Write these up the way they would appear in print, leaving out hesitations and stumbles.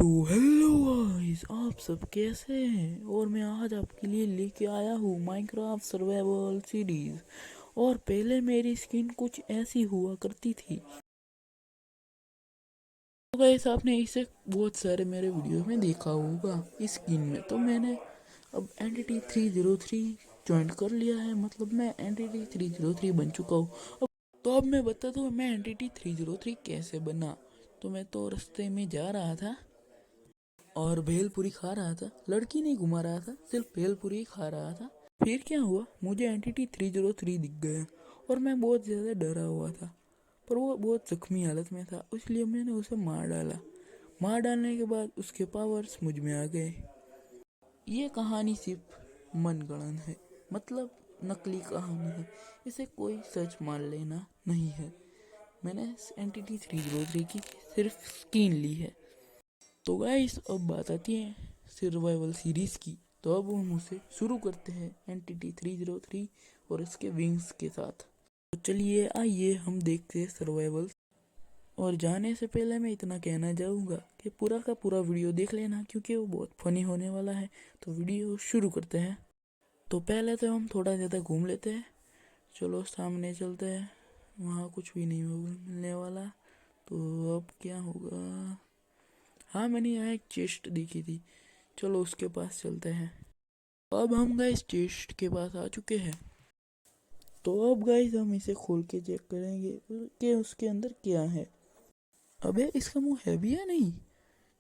तो hello guys, आप सब कैसे हैं। और मैं आज आपके लिए लेके आया हूँ माइनक्राफ्ट सर्वाइवल सीरीज। और पहले मेरी स्किन कुछ ऐसी हुआ करती थी। तो गाइस, आपने इसे बहुत सारे मेरे वीडियो में देखा होगा इस स्किन में। तो मैंने अब एंटिटी 303 ज्वाइन कर लिया है, मतलब मैं एंटिटी 303 बन चुका हूँ। तो अब मैं बताता हूँ मैं एंटिटी 303 कैसे बना। तो मैं तो रास्ते में जा रहा था और भेलपुरी खा रहा था, लड़की नहीं घुमा रहा था, सिर्फ भेलपुरी ही खा रहा था। फिर क्या हुआ, मुझे एंटिटी 303 दिख गया और मैं बहुत ज़्यादा डरा हुआ था। पर वो बहुत जख्मी हालत में था, इसलिए मैंने उसे मार डाला। मार डालने के बाद उसके पावर्स मुझ में आ गए। ये कहानी सिर्फ मनगढ़ंत है, मतलब नकली कहानी है, इसे कोई सच मान लेना नहीं है। मैंने एंटिटी 303 की सिर्फ स्किन ली है। तो गाइस, अब बात आती है सर्वाइवल सीरीज की। तो अब हम उसे शुरू करते हैं एंटिटी 303 और इसके विंग्स के साथ। तो चलिए आइए हम देखते हैं सर्वाइवल। और जाने से पहले मैं इतना कहना चाहूँगा कि पूरा का पूरा वीडियो देख लेना, क्योंकि वो बहुत फनी होने वाला है। तो वीडियो शुरू करते हैं। तो पहले तो हम थोड़ा ज़्यादा घूम लेते हैं। चलो सामने चलते हैं, वहाँ कुछ भी नहीं मिलने वाला। तो अब क्या होगा। हाँ, मैंने यहाँ एक चेस्ट देखी थी, चलो उसके पास चलते हैं। अब हम गाइस चेस्ट के पास आ चुके हैं। तो अब गाइस हम इसे खोल के चेक करेंगे कि उसके अंदर क्या है। अबे इसका मुंह है भी या नहीं,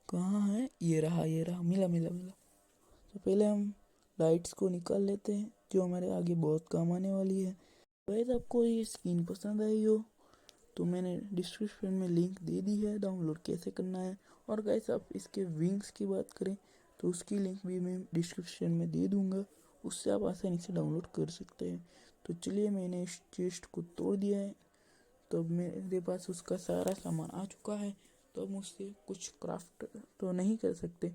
कहाँ है। ये रहा ये रहा, मिला मिला मिला। तो पहले हम लाइट्स को निकाल लेते हैं, जो हमारे आगे बहुत काम आने वाली है। गाइस, आपको ये स्किन पसंद आई हो तो मैंने डिस्क्रिप्शन में लिंक दे दी है, डाउनलोड कैसे करना है। और गाइस, आप इसके विंग्स की बात करें तो उसकी लिंक भी मैं डिस्क्रिप्शन में दे दूंगा, उससे आप आसानी से डाउनलोड कर सकते हैं। तो चलिए, मैंने इस चेस्ट को तोड़ दिया है। तो अब मेरे पास उसका सारा सामान आ चुका है। तो अब मुझसे कुछ क्राफ्ट तो नहीं कर सकते,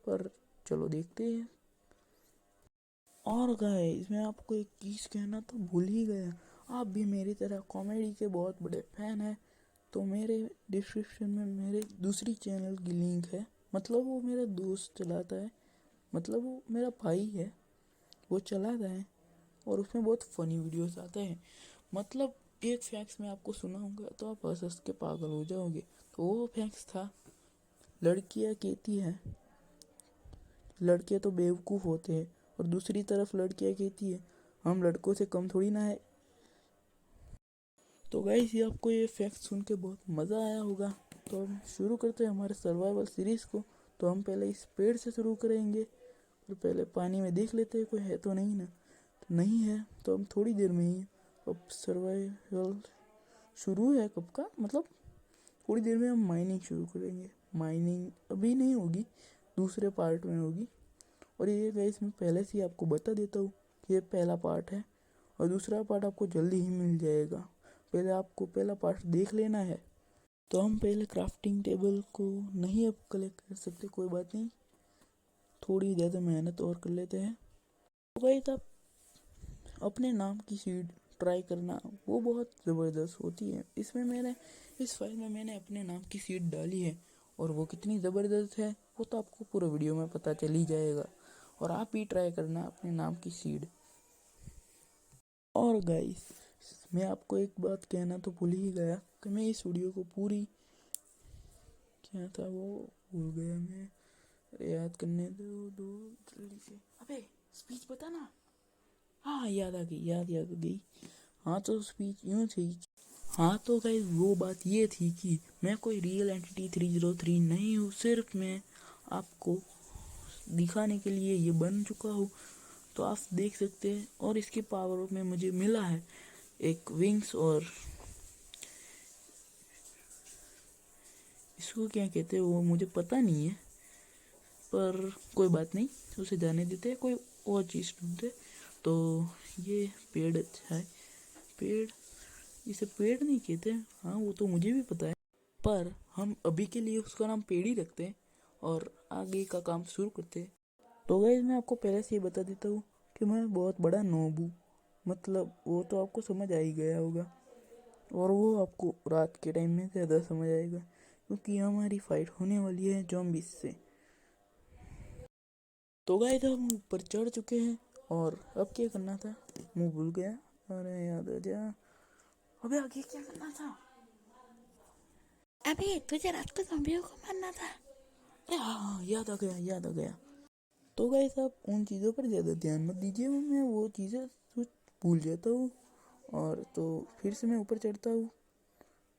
पर चलो देखते हैं। और गाइस, मैं आपको एक चीज़ कहना तो भूल ही गया, आप भी मेरी तरह कॉमेडी के बहुत बड़े फैन हैं तो मेरे डिस्क्रिप्शन में मेरे दूसरी चैनल की लिंक है। मतलब वो मेरा दोस्त चलाता है, मतलब वो मेरा भाई है, वो चलाता है और उसमें बहुत फ़नी वीडियोस आते हैं। मतलब एक फैक्ट्स मैं आपको सुनाऊंगा तो आप हंस हंस के पागल हो जाओगे। तो वो फैक्ट्स था, लड़कियां कहती हैं लड़के तो बेवकूफ़ होते हैं, और दूसरी तरफ लड़कियां कहती है हम लड़कों से कम थोड़ी ना है। तो गाइस, ये आपको ये फैक्ट सुन के बहुत मज़ा आया होगा। तो हम शुरू करते हैं हमारे सर्वाइवल सीरीज़ को। तो हम पहले इस पेड़ से शुरू करेंगे, और पहले पानी में देख लेते हैं कोई है तो नहीं ना। तो नहीं है तो हम थोड़ी देर में ही, अब सर्वाइवल शुरू है कब का, मतलब थोड़ी देर में हम माइनिंग शुरू करेंगे। माइनिंग अभी नहीं होगी, दूसरे पार्ट में होगी। और ये गाइस, मैं पहले से ही आपको बता देता हूँ कि ये पहला पार्ट है और दूसरा पार्ट आपको जल्दी ही मिल जाएगा। पहले आपको पहला पार्ट देख लेना है। तो हम पहले क्राफ्टिंग टेबल को नहीं अब कलेक्ट कर सकते, कोई बात नहीं, थोड़ी ज़्यादा मेहनत और कर लेते हैं। तो गाइस, आप अपने नाम की सीड ट्राई करना, वो बहुत ज़बरदस्त होती है। इस फाइल में मैंने अपने नाम की सीड डाली है, और वो कितनी ज़बरदस्त है वो तो आपको पूरा वीडियो में पता चल ही जाएगा। और आप भी ट्राई करना अपने नाम की सीड। और गाइस, मैं आपको एक बात कहना तो भूल ही गया कि मैं इस वीडियो को पूरी, क्या था वो भूल गया मैं, अरे याद करने दो जल्दी से। अबे स्पीच बता ना। हाँ, याद आ गई, याद आ गई। हाँ, तो स्पीच यूँ थी। हाँ, तो गाइस, वो बात ये थी कि मैं कोई रियल एंटिटी 303 नहीं हूँ, सिर्फ मैं आपको दिखाने के लिए ये बन चुका हूँ। तो आप देख सकते हैं, और इसकी पावर में मुझे मिला है एक विंग्स, और इसको क्या कहते हैं वो मुझे पता नहीं है, पर कोई बात नहीं, उसे जाने देते हैं, कोई और चीज़ ढूंढते। तो ये पेड़ अच्छा है, पेड़, इसे पेड़ नहीं कहते, हाँ वो तो मुझे भी पता है, पर हम अभी के लिए उसका नाम पेड़ ही रखते हैं और आगे का काम शुरू करते हैं। तो गाइस, मैं आपको पहले से ही बता देता हूँ कि मैं बहुत बड़ा नोब हूँ, मतलब वो तो आपको समझ आ ही गया होगा, और वो आपको रात के टाइम में ज़्यादा समझ आएगा, क्योंकि हमारी फाइट होने वाली है ज़ॉम्बीज से। तो गाइस हम ऊपर चढ़ चुके हैं और अब क्या करना था मुँह भूल गया। अरे याद आ जा, अबे आगे क्या करना था? अबे तुझे रात को ज़ॉम्बियों को मारना था। अरे हाँ, याद आ गया याद आ गया। तो गाइस आप उन चीज़ों पर ज़्यादा ध्यान मत दीजिए, मैं वो चीज़ें कुछ भूल जाता हूँ और तो फिर से मैं ऊपर चढ़ता हूँ।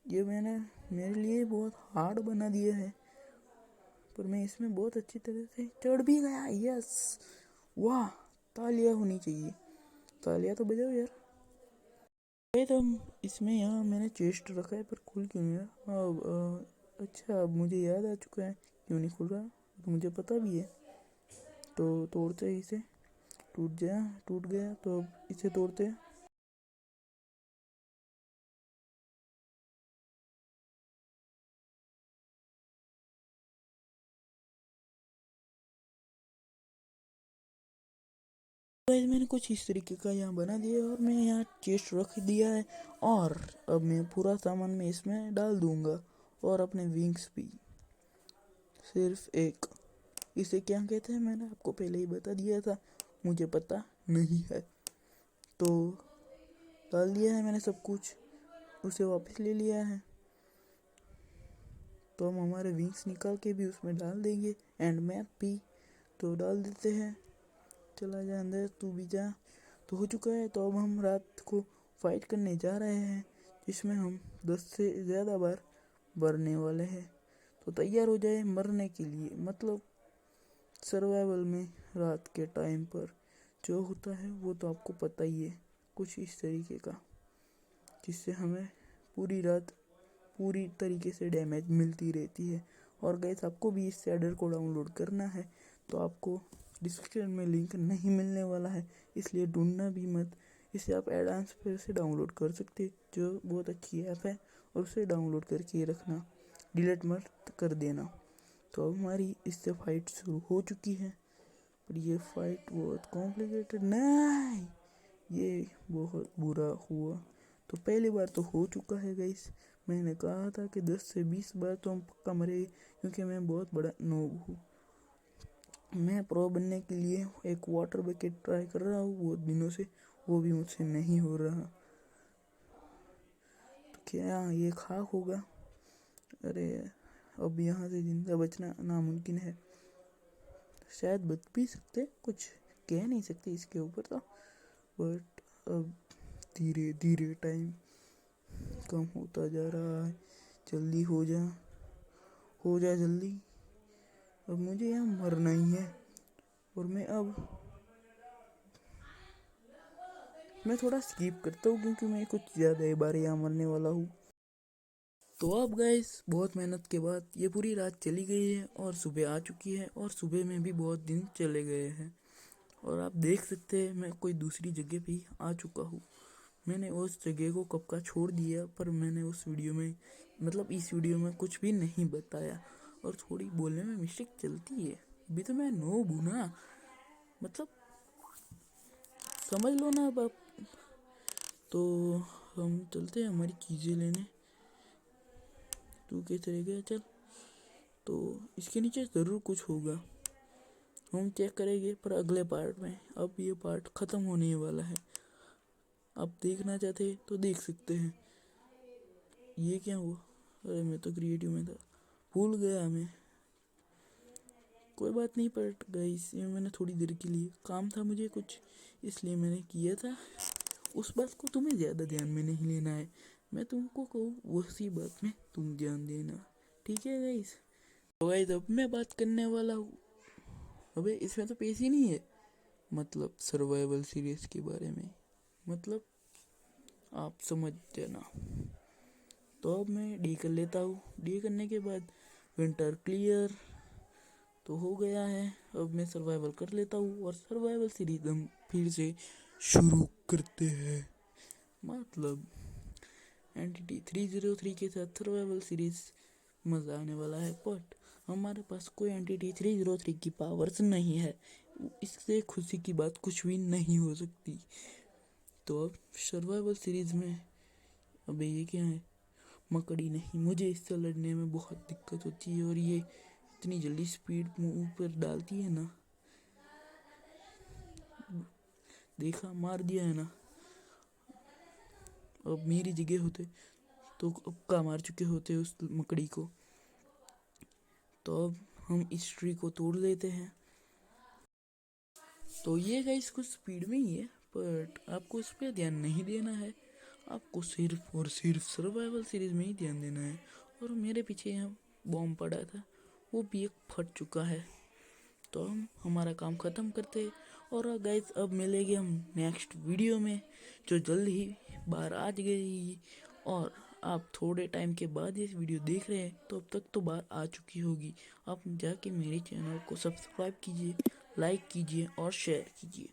ये मैंने मेरे लिए बहुत हार्ड बना दिया है, पर मैं इसमें बहुत अच्छी तरह से चढ़ भी गया। यस, वाह, तालियां होनी चाहिए, तालियां तो बजाओ यार। तो इसमें यहाँ मैंने चेस्ट रखा है पर खुल क्यों नहीं रहा? अब अच्छा, अब मुझे याद आ चुका है क्यों नहीं खुल रहा, तो मुझे पता भी है। तो तोड़ते हैं इसे, टूट गया तो अब इसे तोड़ते हैं। गाइस मैंने कुछ इस तरीके का यहाँ बना दिया और मैं यहाँ चेस्ट रख दिया है और अब मैं पूरा सामान में इसमें डाल दूंगा और अपने विंग्स भी। सिर्फ एक, इसे क्या कहते हैं मैंने आपको पहले ही बता दिया था, मुझे पता नहीं है। तो डाल दिया है मैंने सब कुछ, उसे वापस ले लिया है। तो हम हमारे विंग्स निकाल के भी उसमें डाल देंगे एंड मैप भी तो डाल देते हैं। चला जा अंदर, तू भी जा। तो हो चुका है, तो अब हम रात को फाइट करने जा रहे हैं जिसमें हम 10 से ज़्यादा बार मरने वाले हैं। तो तैयार हो जाए मरने के लिए, मतलब सर्वाइवल में रात के टाइम पर जो होता है वो तो आपको पता ही है, कुछ इस तरीके का, जिससे हमें पूरी रात पूरी तरीके से डैमेज मिलती रहती है। और गाइस आपको भी इस शैडर को डाउनलोड करना है तो आपको डिस्क्रिप्शन में लिंक नहीं मिलने वाला है, इसलिए ढूंढना भी मत। इसे आप एडवांस पर से डाउनलोड कर सकते, जो बहुत अच्छी ऐप है, और उसे डाउनलोड करके रखना, डिलीट मत कर देना। तो अब हमारी इससे फाइट शुरू हो चुकी है, पर ये फाइट बहुत कॉम्प्लिकेटेड नहीं, ये बहुत बुरा हुआ। तो पहली बार तो हो चुका है गाइस, मैंने कहा था कि 10 से 20 बार तो हम पक्का मरे, क्योंकि मैं बहुत बड़ा नोब हूँ। मैं प्रो बनने के लिए एक वाटर बकेट ट्राई कर रहा हूँ बहुत दिनों से, वो भी मुझसे नहीं हो रहा। तो क्या ये खाक होगा? अरे अब यहाँ से जिंदा बचना नामुमकिन है। शायद बच भी सकते, कुछ कह नहीं सकते इसके ऊपर तो, बट अब धीरे धीरे टाइम कम होता जा रहा है। जल्दी हो जा जल्दी। अब मुझे यहाँ मरना ही है और मैं थोड़ा स्किप करता हूँ क्योंकि मैं कुछ ज़्यादा ही बार यहाँ मरने वाला हूँ। तो अब गाइस बहुत मेहनत के बाद ये पूरी रात चली गई है और सुबह आ चुकी है, और सुबह में भी बहुत दिन चले गए हैं, और आप देख सकते हैं मैं कोई दूसरी जगह पे ही आ चुका हूँ। मैंने उस जगह को कब का छोड़ दिया, पर मैंने उस वीडियो में, मतलब इस वीडियो में कुछ भी नहीं बताया, और थोड़ी बोलने में मिस्टेक चलती है। अभी तो मैं नोब हूँ ना, मतलब समझ लो ना अब आप। तो हम चलते हैं हमारी चीज़ें लेने, तू कैसे रह गया? चल, तो इसके नीचे ज़रूर कुछ होगा, हम चेक करेंगे पर अगले पार्ट में। अब ये पार्ट ख़त्म होने वाला है, आप देखना चाहते तो देख सकते हैं। ये क्या हुआ? अरे मैं तो क्रिएटिव में था, भूल गया मैं। कोई बात नहीं, पर गाइस ये मैंने थोड़ी देर के लिए काम था मुझे कुछ, इसलिए मैंने किया था। उस बात को तुम्हें ज़्यादा ध्यान में नहीं लेना है, मैं तुमको कहूँ उसी बात में तुम ध्यान देना, ठीक है गाइस? तो गाइस अब मैं बात करने वाला हूँ, अबे इसमें तो पेश ही नहीं है, मतलब सर्वाइवल सीरीज के बारे में, मतलब आप समझ जाना। तो अब मैं डी कर लेता हूँ, डी करने के बाद विंटर क्लियर तो हो गया है। अब मैं सर्वाइवल कर लेता हूँ और सर्वाइवल सीरीज हम फिर से शुरू करते हैं, मतलब एंटिटी 303 के साथ सर्वाइवल सीरीज मज़ा आने वाला है। बट हमारे पास कोई एंटिटी 303 की पावर्स नहीं है, इससे खुशी की बात कुछ भी नहीं हो सकती। तो अब सर्वाइवल सीरीज में, अबे ये क्या है? मकड़ी नहीं, मुझे इससे लड़ने में बहुत दिक्कत होती है और ये इतनी जल्दी स्पीड मुंह पर डालती है ना। देखा, मार दिया है ना। अब मेरी जगह होते तो अक्का मार चुके होते उस मकड़ी को। तो अब हम इस ट्री को तोड़ लेते हैं। तो ये गाइस कुछ स्पीड में ही है, बट आपको उस पर ध्यान नहीं देना है। आपको सिर्फ और सिर्फ सर्वाइवल सीरीज में ही ध्यान देना है। और मेरे पीछे यहाँ बॉम्ब पड़ा था, वो भी एक फट चुका है। तो हम हमारा काम ख़त्म करते हैं। और गाइस अब मिलेंगे हम नेक्स्ट वीडियो में, जो जल्द ही बाहर आ गई। और आप थोड़े टाइम के बाद ये वीडियो देख रहे हैं तो अब तक तो बाहर आ चुकी होगी। आप जाके मेरे चैनल को सब्सक्राइब कीजिए, लाइक कीजिए और शेयर कीजिए।